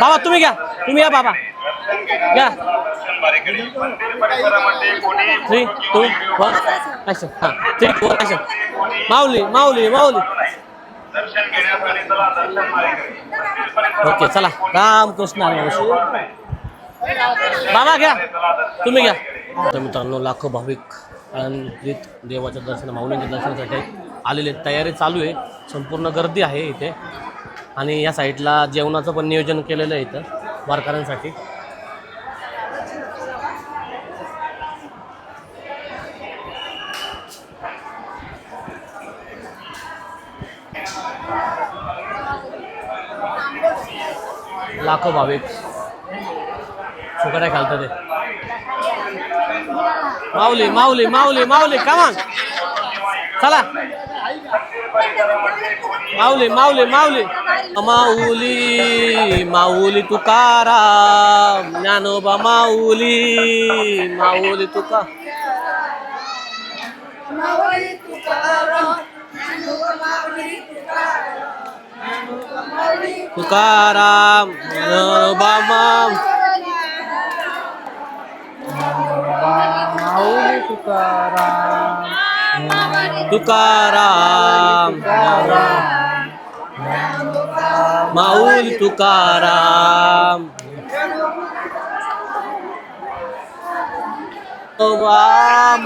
बाबा तुम्ही घ्या, तुम्ही या बाबा घ्या. 3, 2, 1 ऍक्शन. हां 3, 2, 1 ऍक्शन. माऊली माऊली माऊली. ओके चला. रामकृष्ण हरी. बाबा घ्या, तुम्ही घ्या. तर मित्रांनो लाखो भाविक आळंदीत देवाच्या दर्शन माऊलींच्या दर्शनासाठी आलेले. तयारी चालू आहे, संपूर्ण गर्दी आहे इथे. आणि या साईडला जेवणाचं पण नियोजन केलेलं आहे इथं वारकऱ्यांसाठी. लाखो भाविक सुकडे घालतात ते. माऊली माऊली माऊली माऊली कमान चला. माऊली माऊली माऊली माऊली माऊली तुकाराम ज्ञानोबा माऊली माऊली तुकाराम ज्ञानोबा माऊली तुकाराम तुकाराम माऊली तुकाराम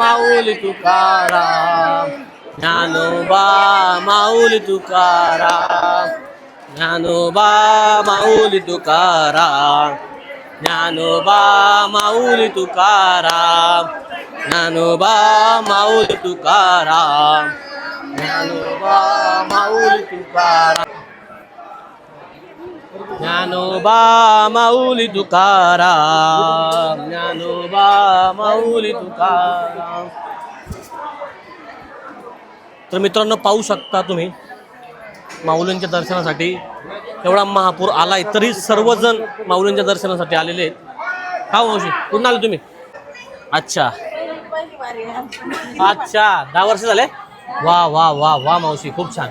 माऊली तुकाराम ज्ञानोबा माऊली तुकाराम ज्ञानोबा माऊली तुकाराम ज्ञानोबा माऊली तुकाराम ज्ञानोबा माऊली तुकाराम ज्ञानोबा माऊली तुकाराम ज्ञानोबा माऊली तुकाराम ज्ञानोबा माऊली तुकाराम. तर मित्रांनो पाहू शकता तुम्ही माऊलींच्या दर्शनासाठी एवढा महापूर आलाय तरी सर्वजण माऊलींच्या दर्शनासाठी आलेले आहेत. का मावशी कुठून आले तुम्ही? अच्छा अच्छा 10 वर्ष झाले. वा वा वा वा मावशी खूप छान.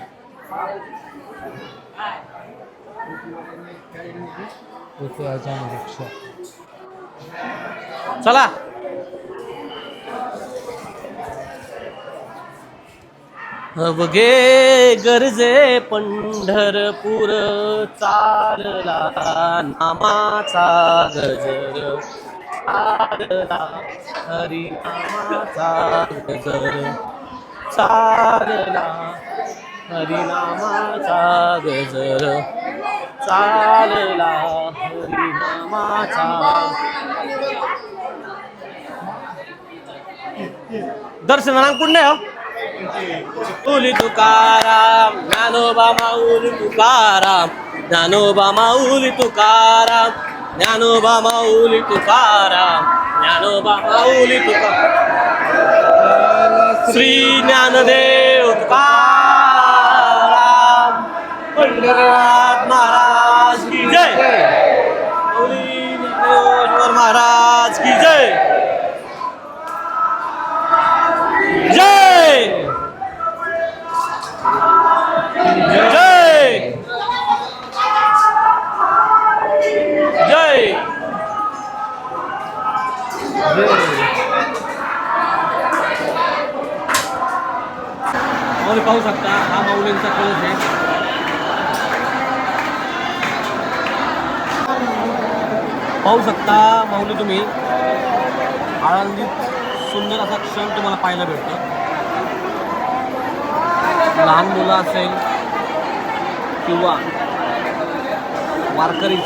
चला अवघे गरजे पंढरपूर चालला नामाचा गजर चालला हरी नामाचा गजर चालला हरी नामाचा गजर चालला हरी नामाचा. दर्शनाला कुठं नाही हो. माऊली तुकाराम ज्ञानोबा माऊली तुकाराम ज्ञानोबा माऊली तुकाराम ज्ञानोबा माऊली तुकाराम ज्ञानोबा माऊली तुकाराम. श्री ज्ञानदेव तुकाराम पंढरनाथ महाराज की जय. माऊली ज्ञानेश्वर महाराज की जय. जय जय जय माऊली पाहू शकता हा माऊलींचा कळस आहे. पाहू शकता माऊली तुम्ही आळंदीत सुंदर असा क्षण तुम्हाला पाहायला भेटतो. लहान मुलं असेल किंवा वारकरी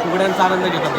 फुगड्यांचा आनंद घेतात.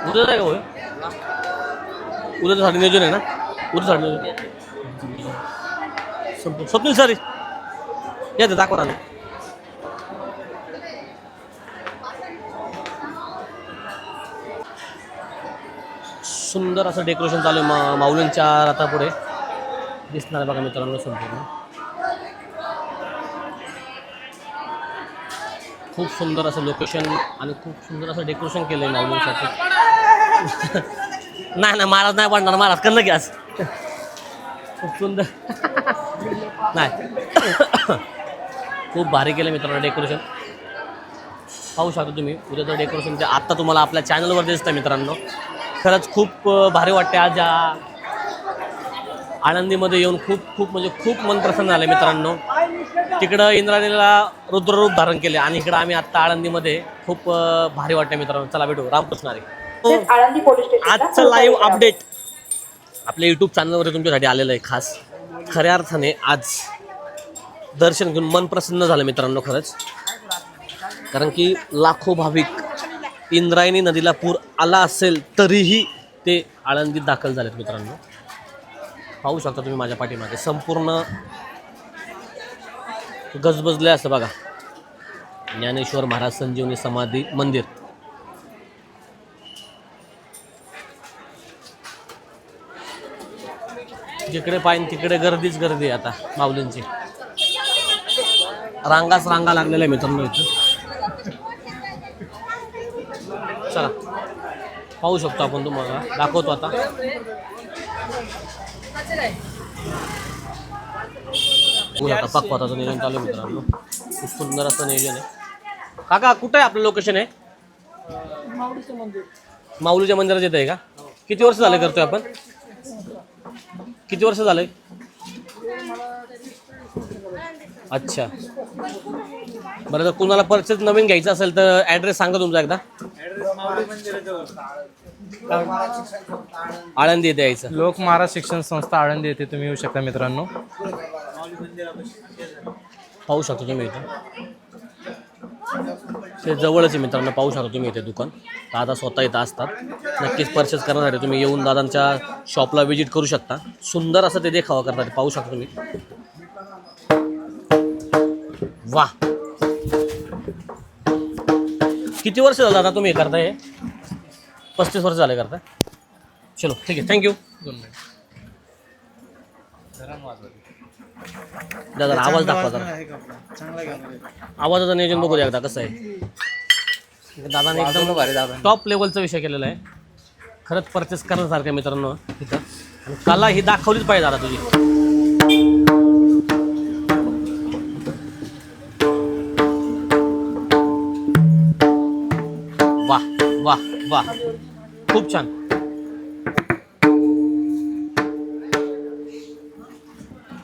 उद्या जाय का होय. उद्यासाठी नियोजन आहे ना? उद्यासाठी नियोजन स्वप्नील सर या ते दाखवा ना. सुंदर असं डेकोरेशन चालू आहे माऊलींच्या रथापुढे दिसणार आहे बघा मित्रांनो. संपूर्ण खूप सुंदर असं लोकेशन आणि खूप सुंदर असं डेकोरेशन केलं आहे माऊलींसाठी. नाही नाही महाराज नाही पडणार, महाराज करणं की आज खूप सुंदर नाही खूप भारी केलं मित्रांनो डेकोरेशन. पाहू शकता तुम्ही उद्याचं डेकोरेशन ते आत्ता तुम्हाला आपल्या चॅनलवर दिसतं मित्रांनो. खरंच खूप भारी वाटते आज या आळंदीमध्ये येऊन. खूप म्हणजे खूप मन प्रसन्न झालं मित्रांनो. तिकडं इंद्रायणीला रुद्ररूप धारण केले आणि इकडं आम्ही आत्ता आळंदीमध्ये खूप भारी वाटतं मित्रांनो. चला भेटू रामकृष्ण हरी. आजचं लाईव्ह अपडेट आपल्या यूट्यूब चॅनलवर तुमच्यासाठी आलेलं आहे खास. खऱ्या अर्थाने आज दर्शन घेऊन मन प्रसन्न झालं मित्रांनो खरंच. कारण की लाखो भाविक इंद्रायणी नदीला पूर आला असेल तरीही ते आळंदीत दाखल झालेत मित्रांनो. पाहू शकता तुम्ही माझ्या पाठीमागे संपूर्ण गजबजले असं बघा ज्ञानेश्वर महाराज संजीवनी समाधी मंदिर. जिकडे पाहिजे तिकडे गर्दीच गर्दी आहे आता माऊलींची. रांगाच रांगा लागलेल्या आहे मित्रांनो इथं. चला पाहू शकतो आपण, तुम्हाला दाखवतो आता. पक्वाचं नियोजन चालू आहे मित्रांनो. खूप सुंदर असं नियोजन आहे. काका कुठं आहे आपलं लोकेशन आहे? माऊलीच्या मंदिरात येत आहे का? किती वर्ष झाले करतोय आपण? किती वर्ष झालंय? अच्छा बरं. जर कुणाला परचेस नवीन घ्यायचं असेल तर ॲड्रेस सांगा तुमचा एकदा. आळंदी येथे यायचं. लोक महाराज शिक्षण संस्था आळंदी येथे तुम्ही येऊ शकता मित्रांनो. पाहू शकता तुम्ही इथं ते जवळच आहे मित्रांनो. पाहू शकता तुम्ही इथे दुकान. दादा स्वतः इथं असतात. नक्कीच परचेस करण्यासाठी तुम्ही येऊन दादांच्या शॉपला व्हिजिट करू शकता. सुंदर असं ते देखावा करतात. पाहू शकता तुम्ही. वा किती वर्ष झालं दादा तुम्ही हे करताय? 35 वर्ष झाले करताय. चलो ठीक आहे, थँक्यू. दादा आवाज दाखवा जरा. आवाजाचं नियोजन बघू द्या एकदा कसं आहे. दादाने एकदम भारी टॉप लेवलचा विषय केलेला आहे. खरंच परचेस करण्यासारखं आहे मित्रांनो तिथं. आणि कला ही दाखवलीच पाहिजे दादा तुझी. वाह वाह वाह खूप छान.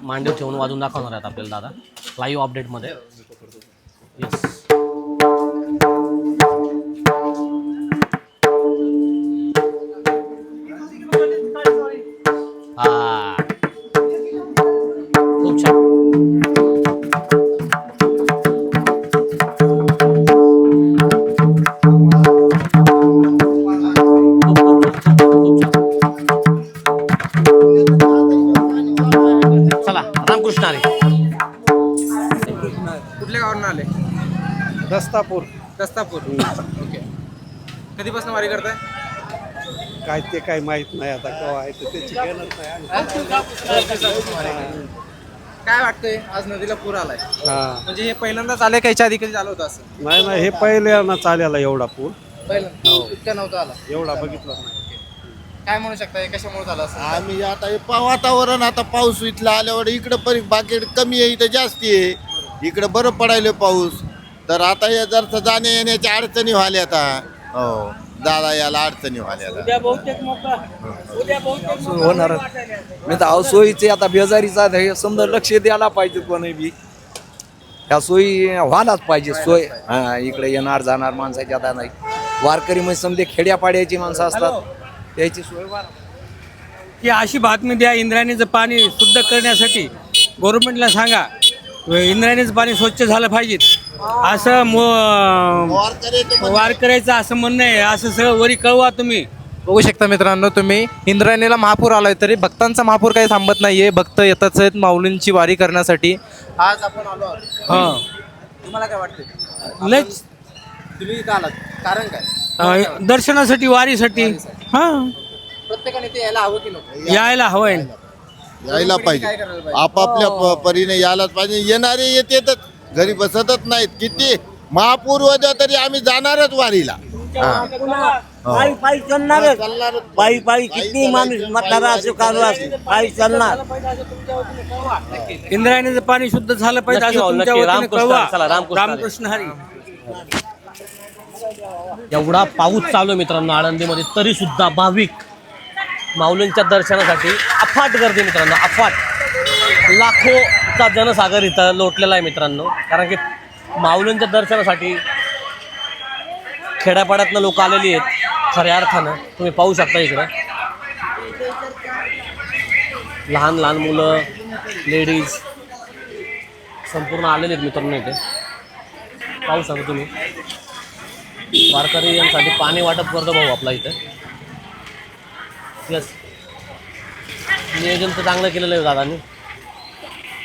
मांडव ठेवून वाजून दाखवणार आहेत आपल्याला दादा लाईव्ह अपडेटमध्ये. येस हा खूप छान. चला रामकृष्ण हरी. कुठल्या गावावरून आले? दस्तापूर. दस्तापूर. ओके. कधीपासून वारी करताय? काय ते काय माहित नाही आता केव्हा आहे ते त्याची गणना नाही. काय वाटतंय आज नदीला पूर आलाय? हा म्हणजे हे पहिल्यांदाच आले का याच्या आधी कधी झालं होतं असं? नाही नाही हे पहिल्यांदा चालेला एवढा पूर पहिल्यांदा इतका नव्हता आला. एवढा बघितला नाही. काय म्हणू शकता हे कशामुळे झालं असं? आम्ही आता हे वातावरण आता पाऊस इथला आल्यावर इकडं बाकी कमी आहे, इथं जास्ती आहे. इकडं बरं पडायला पाऊस. तर आता हे जर जाण्या येण्याच्या अडचणी व्हाल्या आता. हो दादा याला अडचणी व्हाल्या. होणार मी तर अहो सोयीचे आता बेजारीचा हे समजा लक्ष द्यायला पाहिजे. कोणी बी ह्या सोयी व्हायलाच पाहिजे. सोय हा इकडे येणार जाणार माणसाची आता नाही. वारकरी म्हणजे समजे खेड्यापाड्याची माणसं असतात त्याची सोय की अशी बातमी द्या. इंद्रायणीचं पाणी शुद्ध करण्यासाठी गव्हर्नमेंटला सांगा. इंद्रायणीचं पाणी स्वच्छ झालं पाहिजे असं वारकऱ्याचं असं म्हणणं आहे. असं सगळं वरी कळवा तुम्ही. बघू शकता मित्रांनो तुम्ही, इंद्रायणीला महापूर आलाय तरी भक्तांचा महापूर काही थांबत नाहीये. भक्त येतच आहेत माऊलींची वारी करण्यासाठी. आज आपण आलो आहोत. हां तुम्हाला काय वाटतं? लयच तुम्ही इथं आलात कारण काय? दर्शनासाठी वारीसाठी हां प्रत्येकाने ते यायला हवं की नको? यायला हवंय. यायला पाहिजे, आपापल्या परीने यायलाच पाहिजे. येणारे येतेच, घरी बसतच नाहीत. किती महापूर वजा तरी आम्ही जाणारच वारीला. पायी पायी चालणारच, पायी पायी किती माणूस म्हातारा असो कारू असो पायी चालणार. इंद्रायणीचं पाणी शुद्ध झालं पाहिजे नक्की असं भाऊ, तुमच्या नक्की. वतीने रामकृष्ण कळवा. हरी. चला, रामकृष्ण हरी. रामकृष्ण हरी. एवढा पाऊस चालू आहे मित्रांनो आळंदीमध्ये, तरी सुद्धा भाविक माऊलींच्या दर्शनासाठी अफाट गर्दी मित्रांनो, अफाट. लाखोचा जनसागर इथं लोटलेला आहे मित्रांनो. कारण की माऊलींच्या दर्शनासाठी खेड्यापाड्यातनं लोक आलेली आहेत खऱ्या अर्थानं. तुम्ही पाहू शकता इकडं लहान लहान मुलं, लेडीज संपूर्ण आलेले आहेत मित्रांनो. इथे पाहू शकता तुम्ही. वारकरी यांसाठी पाणी वाटप करतो भाऊ आपला इथे. यस, नियोजन तर चांगलं केलेलं आहे दादांनी.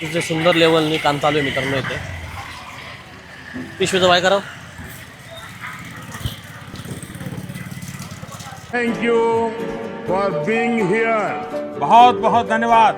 तिथे सुंदर लेवलनी काम चालू आहे मित्रांनो इथे. पिशवीचं बाय करावं. Thank you for being here. बहुत बहुत धन्यवाद.